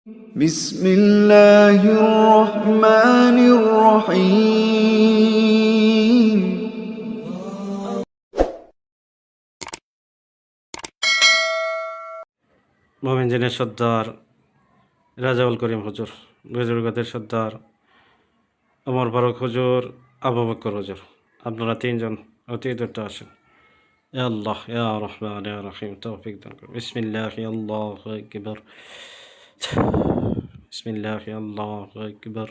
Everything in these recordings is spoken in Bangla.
بسم الله الرحمن الرحيم মোমিনজিনের সর্দার রাজাউল করিম হুজুর, বুজুর্গদের সর্দার ওমর ফারুক হুজুর, আবু বকর হুজুর, আপনারা তিনজন অতি দ্রুত আসেন। ইয়া আল্লাহ ইয়া রহমান ইয়া রহিম তৌফিক দান করুন। বিসমিল্লাহ আল্লাহু আকবার, বিসমিল্লাহ আল্লাহু আকবার।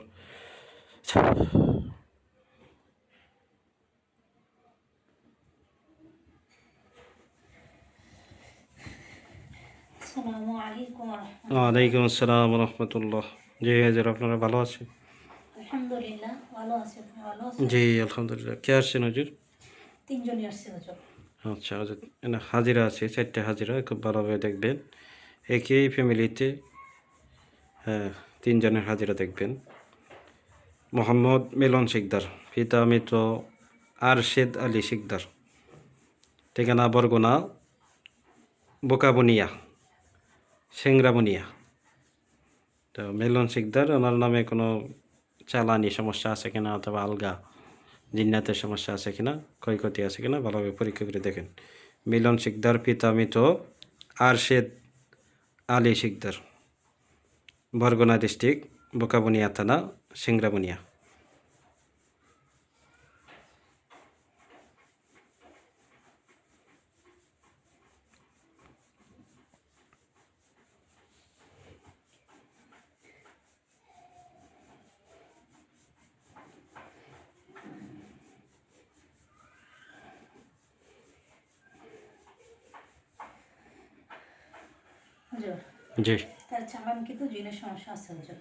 আসসালামু আলাইকুম রহমতুল্লাহ। ওয়ালাইকুম আসসালাম রহমতুল্লাহ। জি হাজির, আপনারা ভালো আছেন? আলহামদুলিল্লাহ ভালো আছি, আপনি ভালো আছেন? জি আলহামদুলিল্লাহ। কে আসছেন হুজুর? তিনজনই আসছে হুজুর। আচ্ছা হুজুর, এখানে হাজিরা আছে, 4টে হাজিরা, খুব ভালোভাবে দেখবেন। একই ফ্যামিলিতে হ্যাঁ, তিনজনের হাজিরা দেখবেন। মোহাম্মদ মিলন শিকদার, পিতা মৃত আরশেদ আলী শিকদার, ঠিকানা বরগুনা বোকাবনিয়া সেংরাবনিয়া। তো মিলন শিকদার, ওনার নামে কোনো চালানি সমস্যা আছে কিনা অথবা আলগা জিন্নাতের সমস্যা আছে কিনা, ক্ষয়ক্ষতি আছে কিনা ভালোভাবে পরীক্ষা করে দেখেন। মিলন শিকদার, পিতা মৃত আরশেদ আলী শিকদার, বরগুনা ডিস্ট্রিক্ট, বোকাবনিয়া থানা, সেংরাবনিয়া। হুজুর, জি, তার চালানকৃত জিনের সমস্যা আছে হুজুর।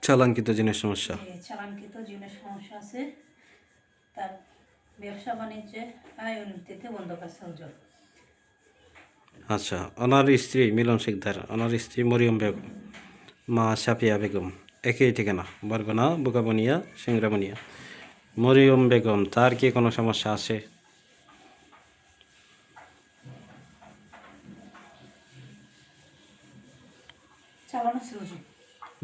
চালাঙ্কিত জিনের সমস্যা। জি, চালানকৃত জিনের সমস্যা আছে। তার ব্যবসা বাণিজ্যে আয় উন্নতিতে বন্ধ করছে হুজুর। আচ্ছা, ওনার স্ত্রী মিলন শিকদার, ওনার স্ত্রী মরিয়ম বেগম, মা সাফিয়া বেগম, একই ঠিকানা বরগুনা বোকাবনিয়া সিংরামনিয়া। মরিয়ম বেগম, তার কি কোনো সমস্যা আছে? চালান আছে হুজুর।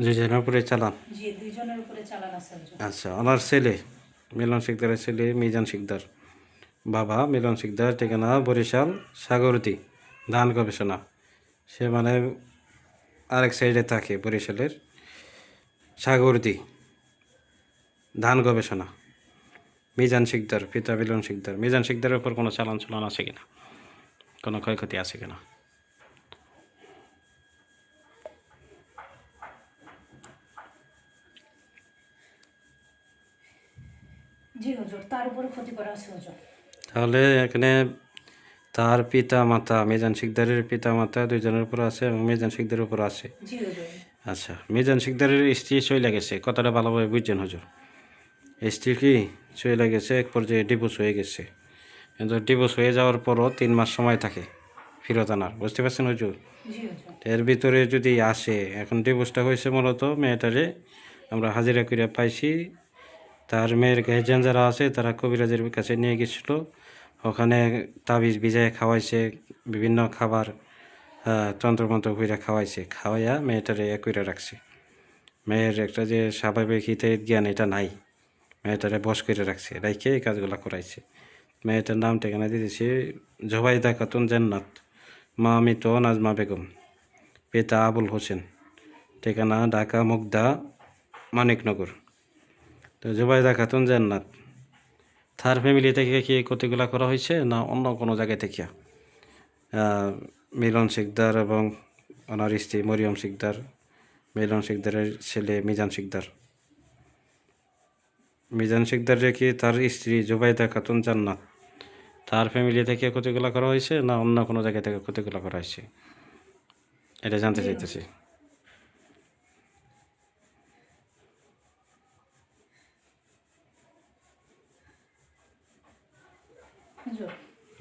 দুজনের উপরে চালান। জি, দুইজনের উপরে চালান আছে হুজুর। আচ্ছা, ওনার ছেলে মিলন শিকদারের ছেলে মিজান শিকদার, বাবা মিলন শিকদার, ঠিকানা বরিশাল সাগরদি ধান গবেষণা। সে মানে আরেক সাইডে থাকে, বরিশালের সাগরদি ধান গবেষণা। মিজান শিকদার, পিতা মিলন শিকদার। মিজান শিকদারের উপর কোনো চালান চলান আছে কিনা, কোনো ক্ষয়ক্ষতি আছে কিনা? জি হুজুর, তার উপরে ক্ষতি করা আছে হুজুর। তাহলে এখানে তার পিতা মাতা, মিজান শিকদারের পিতা মাতা দুইজনের উপর আছে এবং মিজান শিকদারের উপর আছে। জি হুজুর। আচ্ছা, মিজান শিকদারের স্ত্রী চলে গেছে, কথাটা ভালোভাবে বুঝছেন হুজুর? স্ত্রী কি চলে গেছে, এক পর্যায়ে ডিভোর্স হয়ে গেছে, কিন্তু ডিভোর্স হয়ে যাওয়ার পরও 3 মাস সময় থাকে ফেরত আনার, বুঝতে পারছেন হুজুর? জি হুজুর। এর ভিতরে যদি আসে, এখন ডিভোর্সটা হয়েছে মূলত মেয়েটারে আমরা হাজিরা করে পাইছি, তার মেয়ের গার্জিয়ান যারা আছে তারা কবিরাজের কাছে নিয়ে গেছিল, ওখানে তাবিজ বিজায় খাওয়াইছে, বিভিন্ন খাবার তন্ত্রমন্ত্র কইরা খাওয়াইছে, খাওয়াইয়া মেয়েটারে কইরা রাখছে। মেয়ের একটা যে স্বাভাবিক হিতাহিত জ্ঞান এটা নাই, মেয়েটারে বশ করে রাখছে, রাইখে এই কাজগুলো করাইছে। মেয়েটার নাম ঠিকানা দিতেছে জোবাইদা খাতুন জান্নাত, মা মৃত নাজমা বেগম, পিতা আবুল হোসেন, ঠিকানা ঢাকা মুগদা মানিকনগর। তো জোবাইদা খাতুন জান্নাত, তার ফ্যামিলি থেকে কি ক্ষতিগুলা করা হয়েছে না অন্য কোনো জায়গায় থেকে? মিলন শিকদার এবং ওনার স্ত্রী মরিয়ম শিকদার, মিলন শিকদারের ছেলে মিজান শিকদার। মিজান শিকদারের কি তার স্ত্রী জুবাইদা খাতুন জান্নাত, তার ফ্যামিলি থেকে ক্ষতিগুলা করা হয়েছে না অন্য কোনো জায়গা থেকে ক্ষতিগুলা করা হয়েছে, এটা জানতে জি চাইতেছি। হুজুর,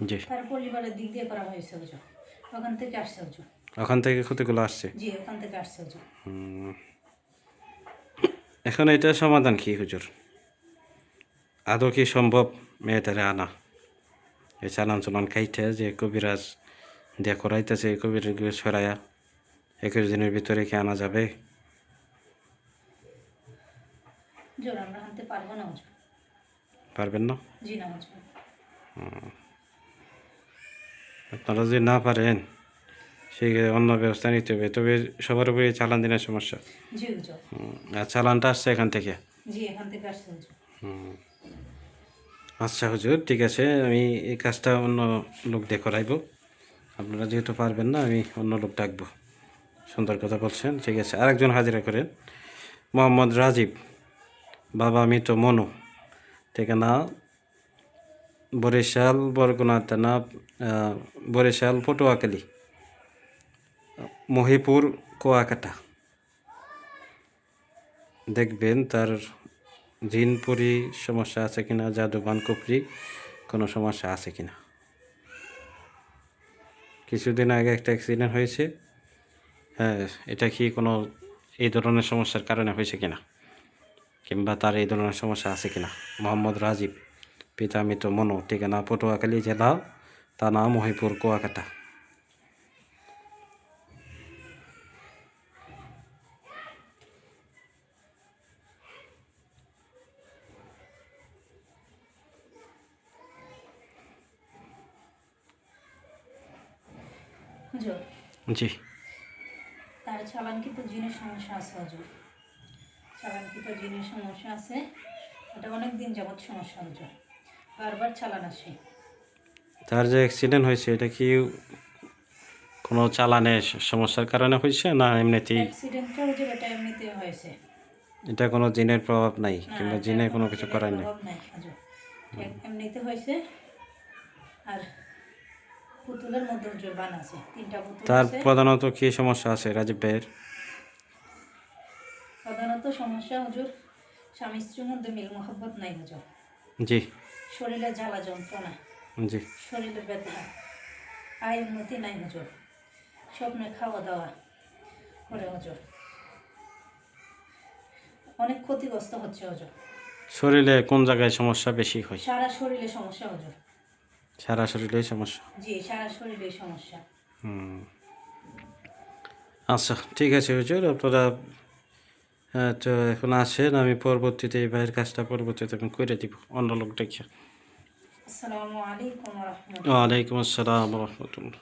জি, তার পরিবারের দিক দিয়ে করা হয়েছে হুজুর। ওখান থেকে আসছে হুজুর। ওখান থেকে ক্ষতিগুলো আসছে। জি, ওখান থেকে আসছে হুজুর। এখন এটা সমাধান কি হুজুর? আদৌ কি সম্ভব মেয়েটারে আনা, এই চালান চলান খাইতে যে কবিরাজ দিয়ে করাইতেছে, কবিরাজ সরাইয়া 21 দিনের ভিতরে কি আনা যাবে? হুজুর আমরা আনতে পারবো না হুজুর। পারবেন না? জি না হুজুর। আপনারা যদি না পারেন সেই অন্য ব্যবস্থা নিতে হবে, তবে সবার উপরে চালান দিনের সমস্যা। জি হুজুর। আর চালানটা আসছে এখান থেকে। জি এখান থেকে আসছে হুজুর। আচ্ছা হুজুর, ঠিক আছে, আমি এই কাজটা অন্য লোক দিয়ে করাইব। আপনারা যেহেতু পারবেন না, আমি অন্য লোক ডাকবো। সুন্দর কথা বলছেন, ঠিক আছে। আরেকজন হাজিরা করেন, মোহাম্মদ রাজীব, বাবা মৃত মনু, ঠিকানা বরিশাল বরগুনা থানা, বরিশাল পটুয়াখালী, মহিপুর কুয়াকাটা। দেখবেন তার জিনপুরি সমস্যা আছে কিনা, জাদুবান কুফরি কোনো সমস্যা আছে কিনা। কিছুদিন আগে একটা অ্যাক্সিডেন্ট হয়েছে, হ্যাঁ, এটা কি কোনো এই ধরনের সমস্যার কারণে হয়েছে কিনা, কিংবা তার এই ধরনের সমস্যা আছে কিনা। মোহাম্মদ রাজীব, পিতা মৃত মনু, ঠিকানা পটুয়াখালী জেলা, থানা মহিপুর কুয়াকাটা। হুজুর জি, তার চালানকৃত জিনের সমস্যা আছে হুজুর। চালানকৃত জিনের সমস্যা আছে, এটা অনেক দিন যাবৎ সমস্যা হুজুর, বারবার চালান আসে। তার যে অ্যাক্সিডেন্ট হয়েছে এটা কি কোনো চালানের সমস্যার কারণে হয়েছে, না এমনিতেই? অ্যাক্সিডেন্টটা হুজুর এটা এমনিতে হয়েছে। এটা কোনো জিনের প্রভাব নাই, না কিংবা এটা জিনে কোনো কিছু জিনের করার নাই? প্রভাব নাই হুজুর, এমনিতে হয়েছে। আর পুতুলের মধ্যে হুজুর বান আছে, 3টা পুতুল তার আছে। প্রধানত কি সমস্যা আছে রাজীব ভাইয়ের? প্রধানত সমস্যা হুজুর, স্বামী স্ত্রীর মধ্যে মিল মোহাব্বত নাই হুজুর। জি, শরীরে জ্বালা যন্ত্রণা, জি। শরীরে ব্যথা, আয় উন্নতি নাই হুজুর, স্বপ্নে খাওয়া দাওয়া করে হুজুর, অনেক ক্ষতিগ্রস্ত হচ্ছে হুজুর। শরীরে কোন জায়গায় সমস্যা বেশি হয়? সারা শরীরে সমস্যা হুজুর। সারা শরীরেই সমস্যা? জি সারা শরীরে সমস্যা। আচ্ছা, ঠিক আছে হুজুর, আপনারা তো এখন আসেন, আমি পরবর্তীতে এই ভাইয়ের কাজটা পরবর্তীতে আমি করে দিব অন্য লোক দেখিয়া। আসসালামু আলাইকুম ওয়া রাহমাতুল্লাহ। ওয়ালাইকুম আসসালাম রহমতুল্লাহ।